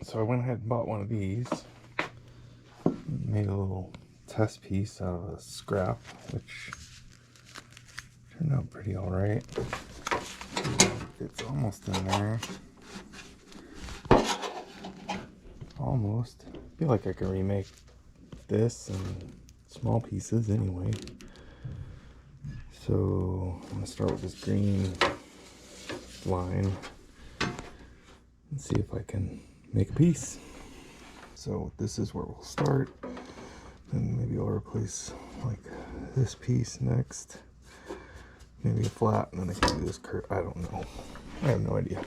So I went ahead and bought one of these. Made a little test piece out of a scrap, which turned out pretty alright. It's almost in there. Almost. I feel like I can remake this in small pieces anyway. So I'm going to start with this green line and see if I can make a piece. So this is where we'll start, and maybe I'll replace like this piece next, maybe a flat, and then I can do this curve. I don't know. I have no idea.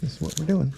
This is what we're doing.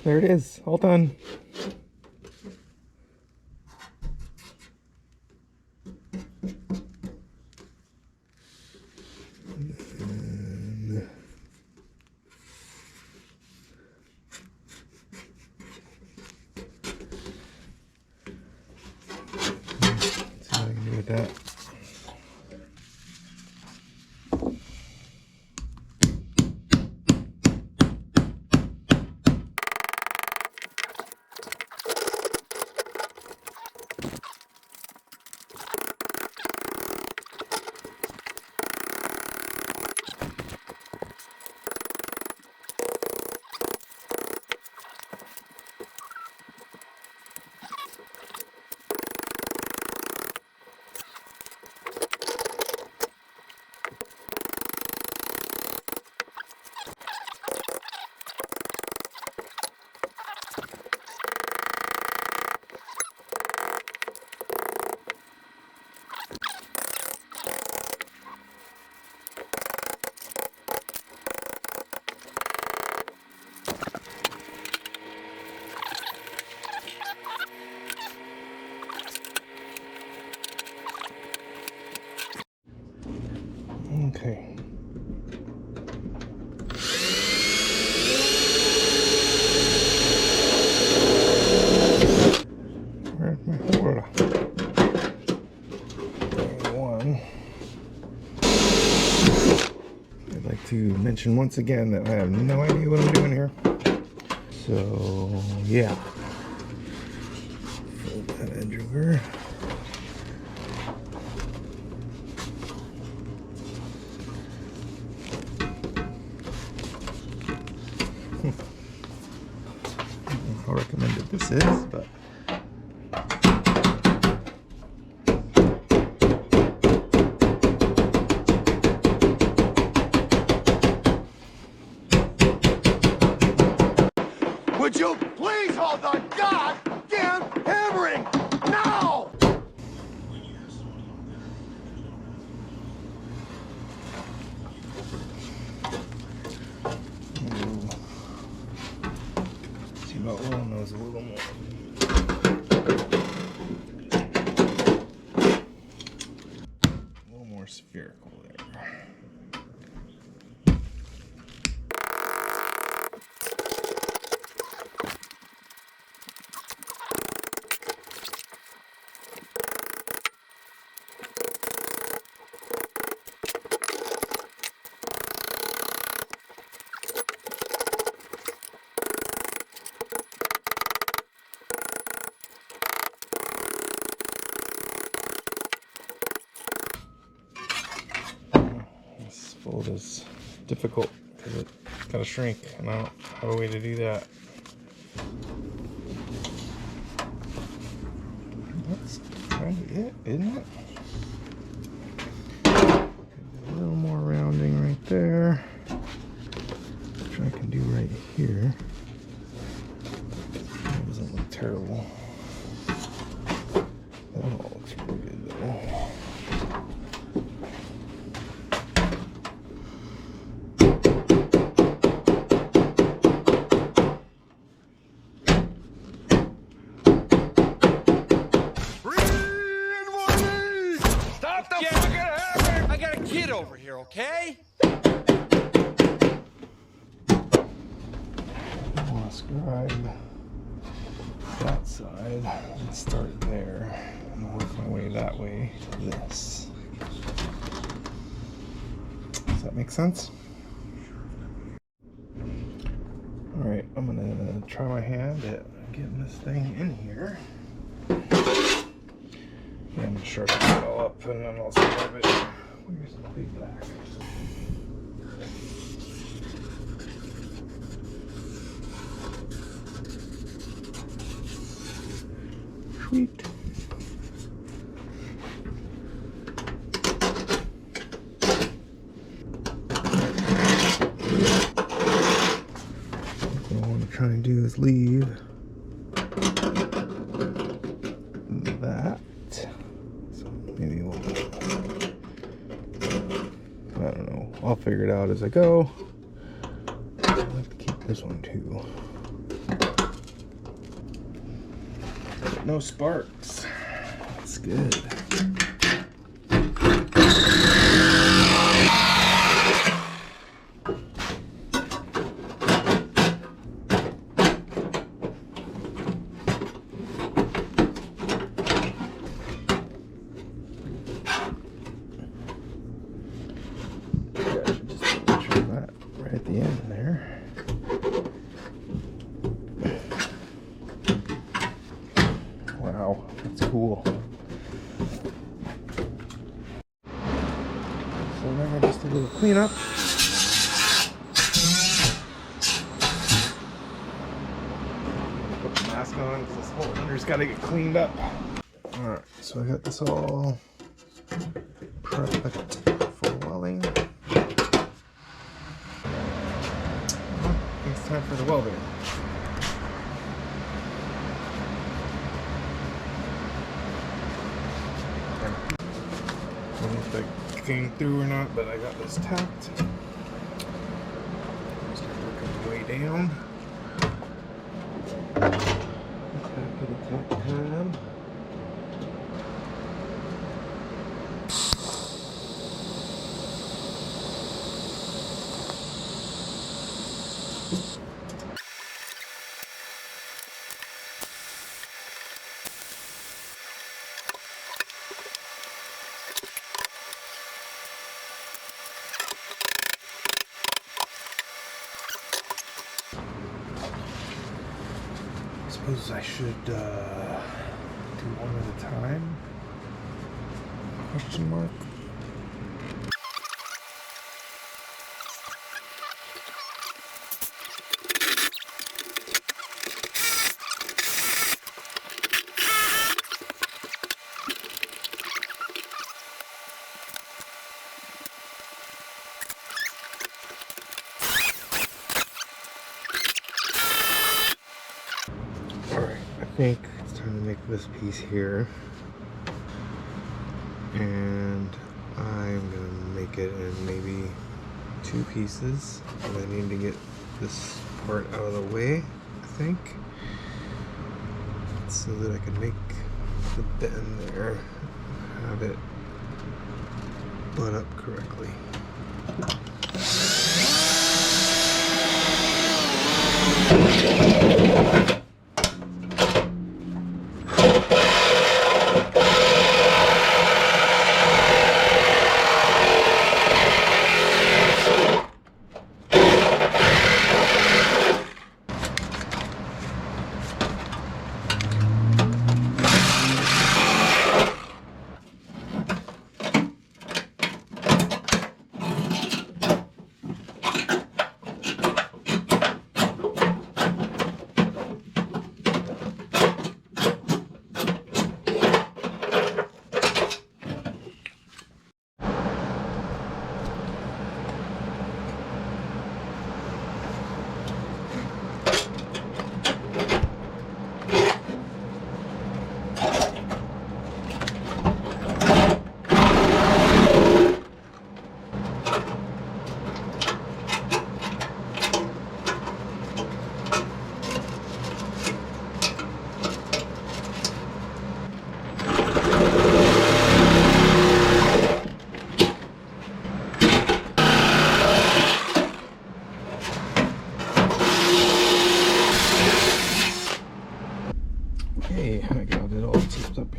There it is, all done. Let's see what I can do with that. Okay. Where's my Florida? One. I'd like to mention once again that I have no idea what I'm doing here. So, yeah. Fold that edge over. How recommended this is, but would you please hold the goddamn hammering now? see about rolling those a little more. A little more spherical there. This fold is difficult because it's got to shrink, and I don't have a way to do that. That's kind of it, isn't it? A little more rounding right there, which I can do right here. Get over here, okay? I'll scribe that side and start there and work my way that way to this. Does that make sense? Alright, I'm gonna try my hand at getting this thing in here. Yeah, I'm gonna sharpen it all up and then I'll scribe it. Where's the big black? Sweet. What I want to try and do is leave that. So maybe we'll, I don't know. I'll figure it out as I go. I'll have to keep this one too. No sparks. That's good. At the end there. Wow, that's cool. So now just a little cleanup. Put the mask on because this whole under's got to get cleaned up. Alright, so I got this all prepped for welding. It's time for the welding. I don't know if that came through or not, but I got this tacked. Start working my way down. Back to the tack tab. I suppose I should do one at a time? Question mark. I think it's time to make this piece here, and I'm gonna make it in maybe 2 pieces, and I need to get this part out of the way, I think, so that I can make the bend there, have it butt up correctly.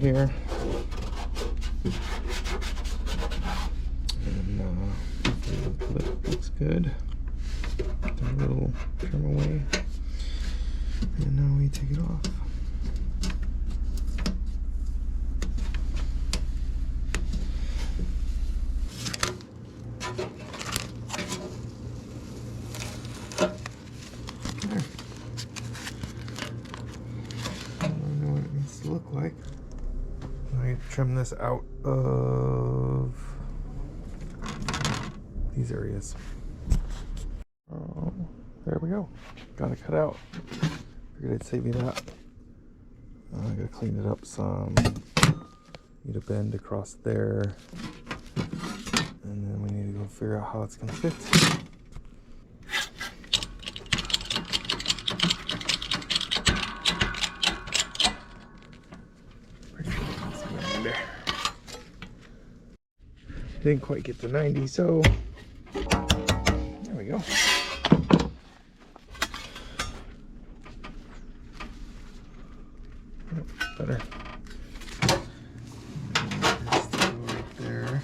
here. And the lip looks good. Get a little trim away. And now we take it off. There. I don't know what it needs to look like. I trim this out of these areas. Oh, there we go. Got it cut out. Figured I'd save you that. I gotta clean it up some. Need a bend across there. And then we need to go figure out how it's gonna fit. Pretty sure that's around there. Didn't quite get to 90, so there we go. Better. Just go right there.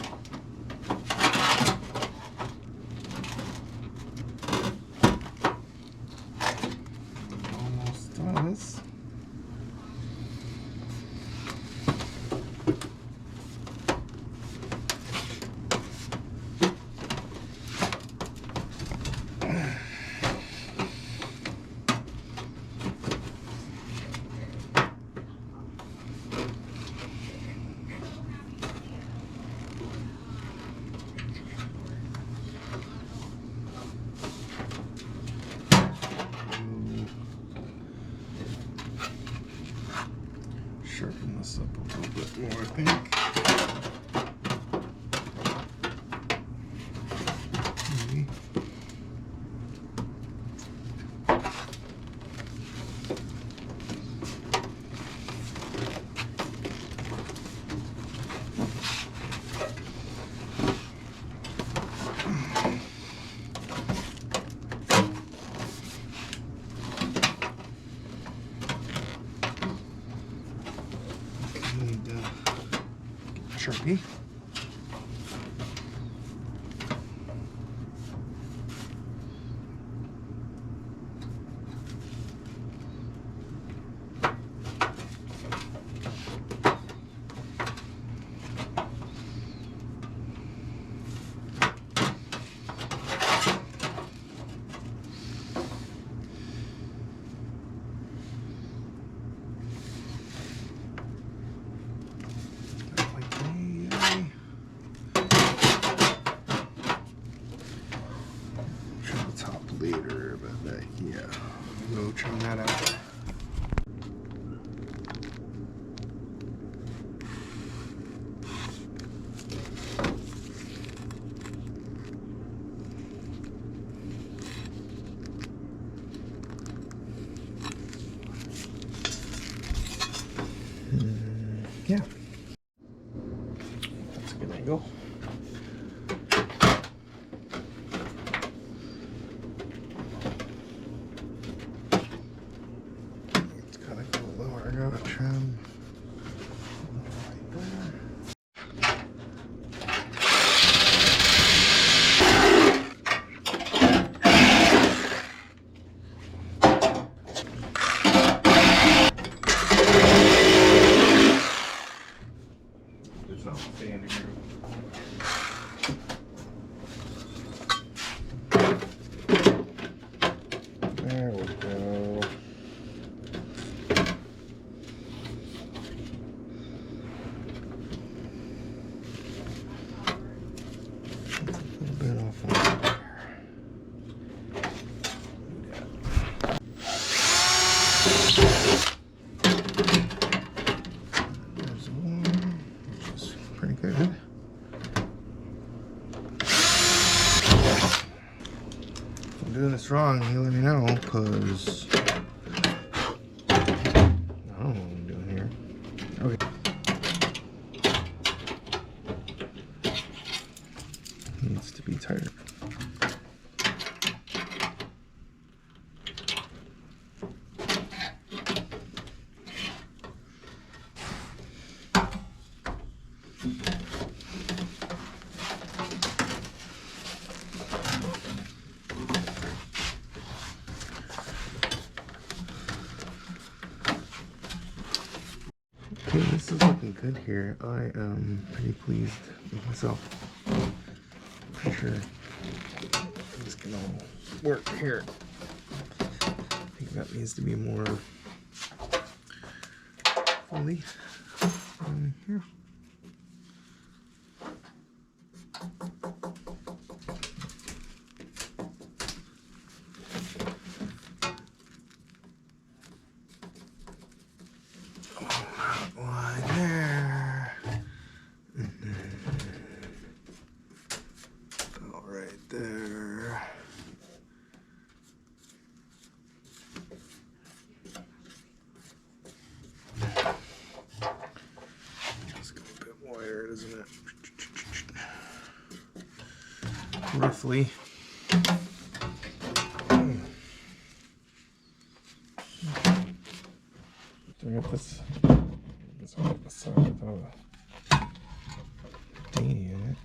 Almost does. Sharpen this up a little bit more, I think. Maybe. Sharpie. Later, but yeah, we'll trim that out. Yeah, that's a good angle. I gotta trim right there. There's no standing room. There we go. There's one, which is pretty good. If I'm doing this wrong, you let me know, because I don't know what I'm doing here. Okay. Needs to be tighter. Okay, this is looking good here. I am pretty pleased with myself. Pretty sure this can all work here. I think that needs to be more fully here. Line there. And then all right there. Just go a bit wider, doesn't it? Roughly. Do I get this? This on the side without a dinghy in it.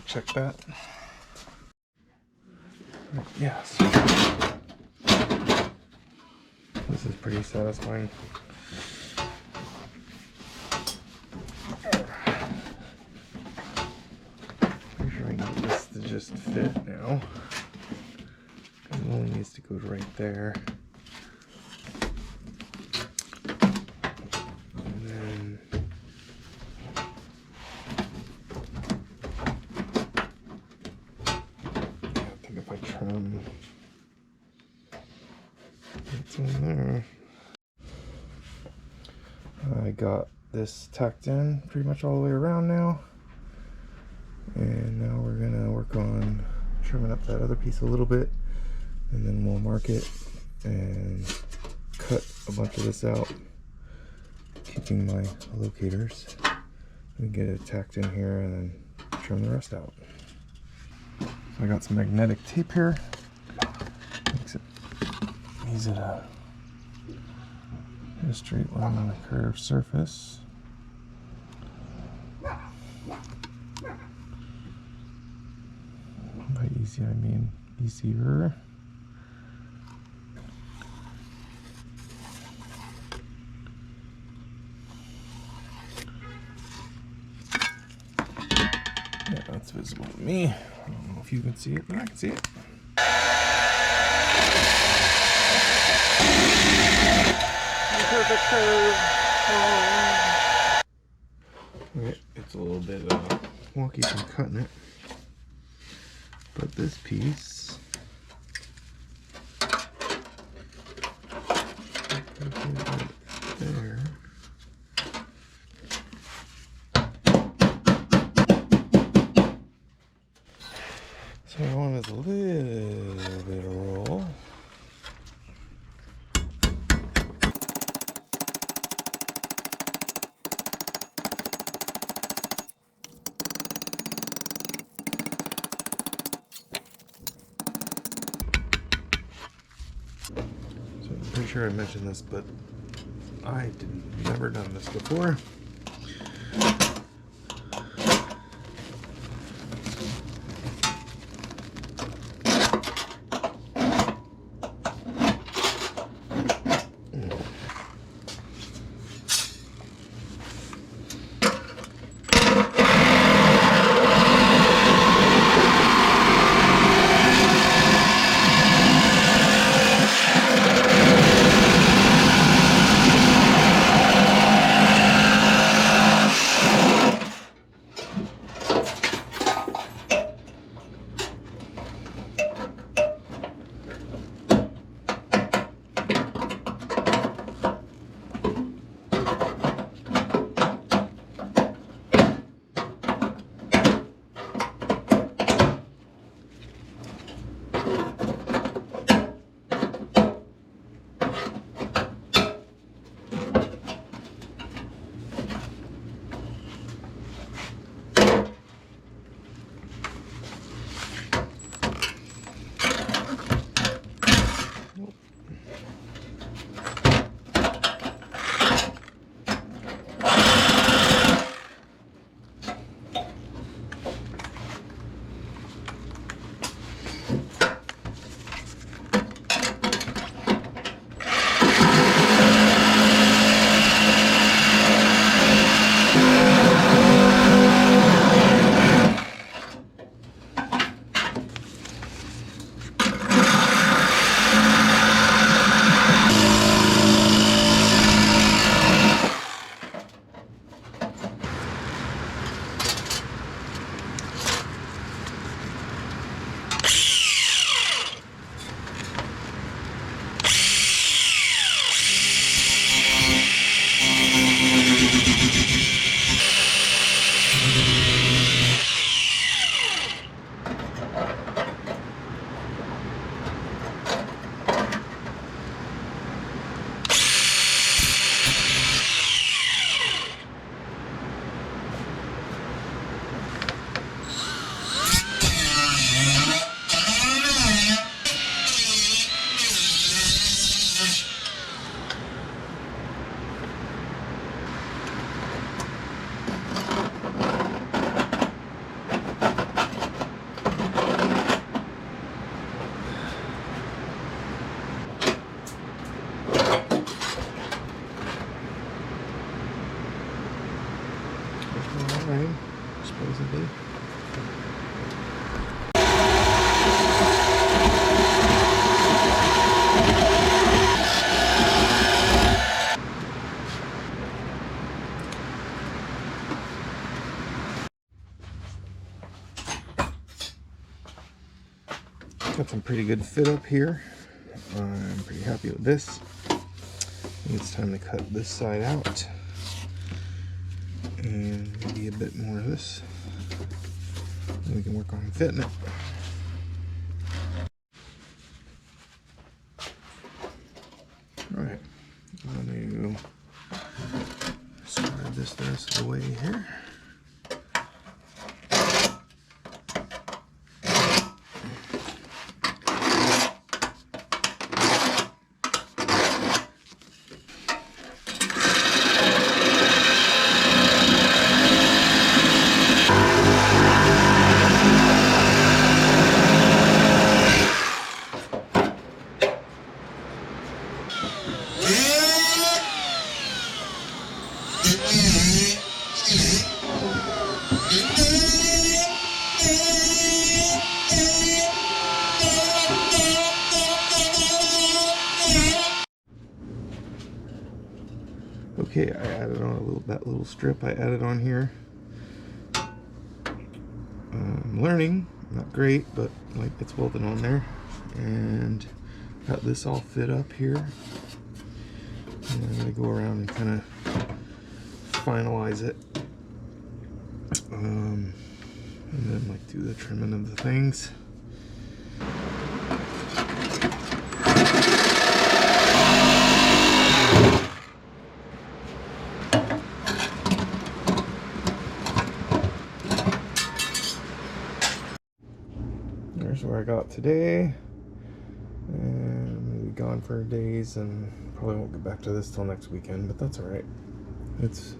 Check that. Yeah, so this is pretty satisfying. Pretty sure I can get this to just fit now. It only needs to go right there. And then if I trim it's in there. I got this tacked in pretty much all the way around now, and now we're gonna work on trimming up that other piece a little bit, and then we'll mark it and cut a bunch of this out, keeping my locators, and get it tacked in here and then trim the rest out. I got some magnetic tape here. Makes it easy to get a straight line on a curved surface. By easy, I mean easier. Yeah, that's visible to me. I don't know if you can see it, but I can see it. Perfect curve. Okay, it's a little bit wonky from cutting it, but this piece right there. So I want a little bit of roll. So I'm pretty sure I mentioned this, but I never done this before. Got some pretty good fit up here. I'm pretty happy with this. I think it's time to cut this side out. And maybe a bit more of this. Then we can work on fitting it. Alright, I'm going to spread this the rest of the way here. Okay, I added on that little strip I added on here. I'm learning, not great, but like it's welded on there. And got this all fit up here. And I'm gonna go around and kind of finalize it. And then like do the trimming of the things. There's where I got today, and I'm gonna be gone for days and probably won't get back to this till next weekend, but that's all right. It's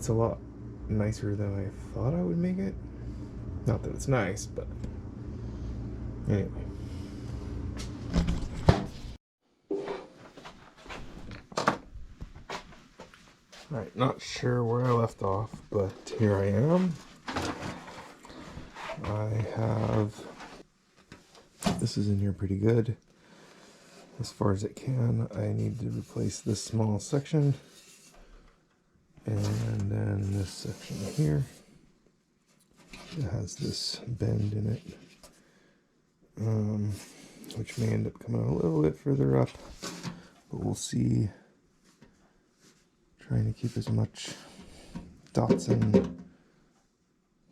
a lot nicer than I thought I would make it. Not that it's nice, but anyway. Alright, not sure where I left off, but here I am. I have, this is in here pretty good as far as it can. I need to replace this small section and then this section here. It has this bend in it, which may end up coming a little bit further up, but we'll see. Trying to keep as much Datsun,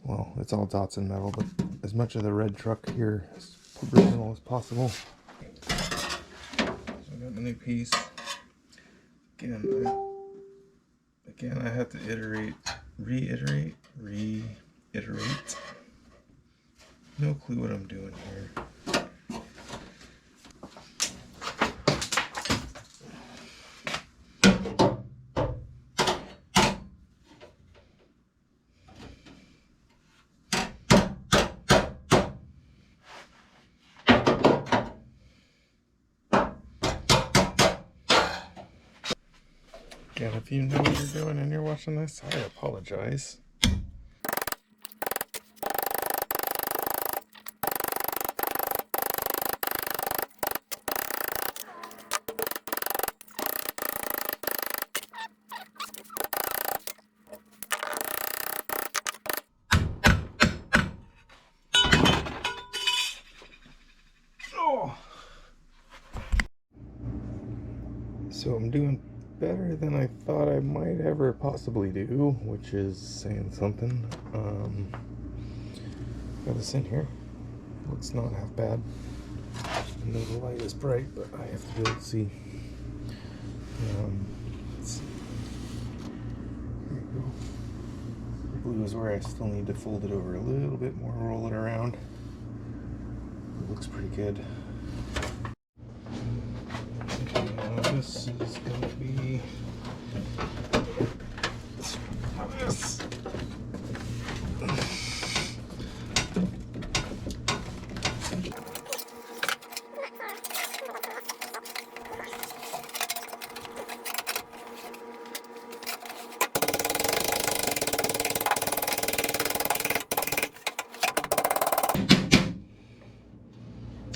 well, it's all Datsun metal, but as much of the red truck here as original as possible. So I got the new piece. Again, I have to reiterate. No clue what I'm doing here. Again, if you know what you're doing and you're watching this, I apologize. Oh. So I'm doing better than I thought I might ever possibly do, which is saying something. Got this in here. Looks not half bad. I know the light is bright, but I have to be able to see. Let's see. There you go. The blue is where I still need to fold it over a little bit more, roll it around. It looks pretty good. This is going to be this.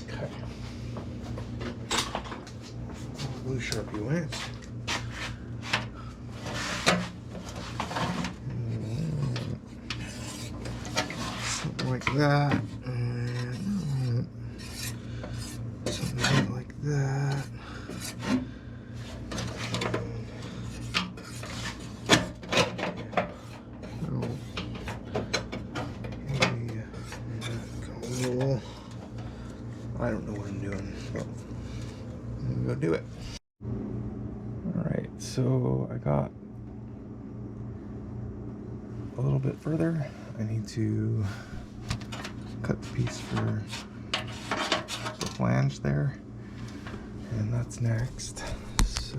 Okay. Blue Sharpie went. Something like that. And that. I don't know what I'm doing, but I'm gonna go do it. Alright, so I got a little bit further. I need to cut the piece for the flange there, and that's next. So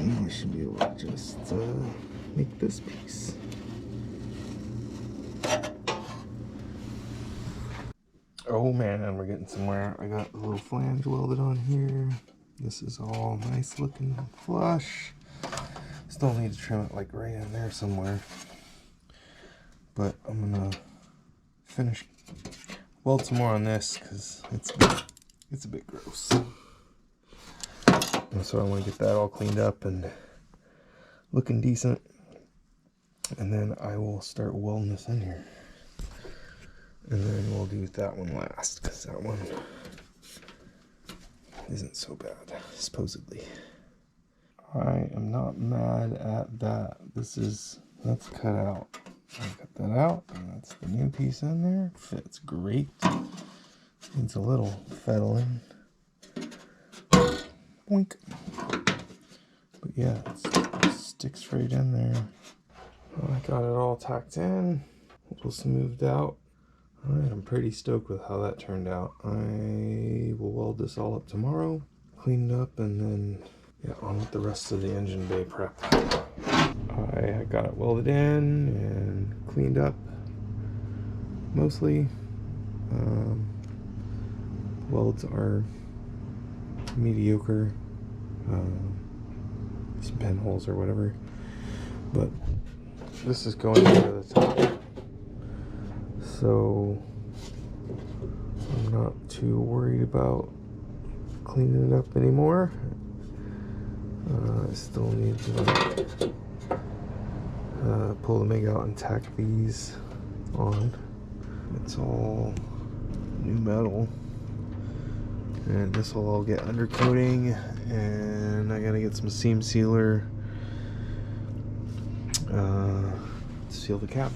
and I should be able to just make this piece. Oh man, and we're getting somewhere. I got a little flange welded on here. This is all nice looking flush. Still need to trim it like right in there somewhere. But I'm gonna finish weld some more on this because it's a bit gross. And so I want to get that all cleaned up and looking decent. And then I will start welding this in here. And then we'll do that one last, because that one isn't so bad, supposedly. I am not mad at that. That's cut out. I cut that out, and that's the new piece in there. Fits great. Needs a little fettling. Boink. But yeah, it sticks right in there. Well, I got it all tacked in. A little smoothed out. Alright, I'm pretty stoked with how that turned out. I will weld this all up tomorrow, clean it up, and then on with the rest of the engine bay prep. I got it welded in and cleaned up mostly. Welds are mediocre, some pinholes or whatever, but this is going over the top. So I'm not too worried about cleaning it up anymore. I still need to pull the MIG out and tack these on. It's all new metal, and this will all get undercoating, and I gotta get some seam sealer to seal the cap.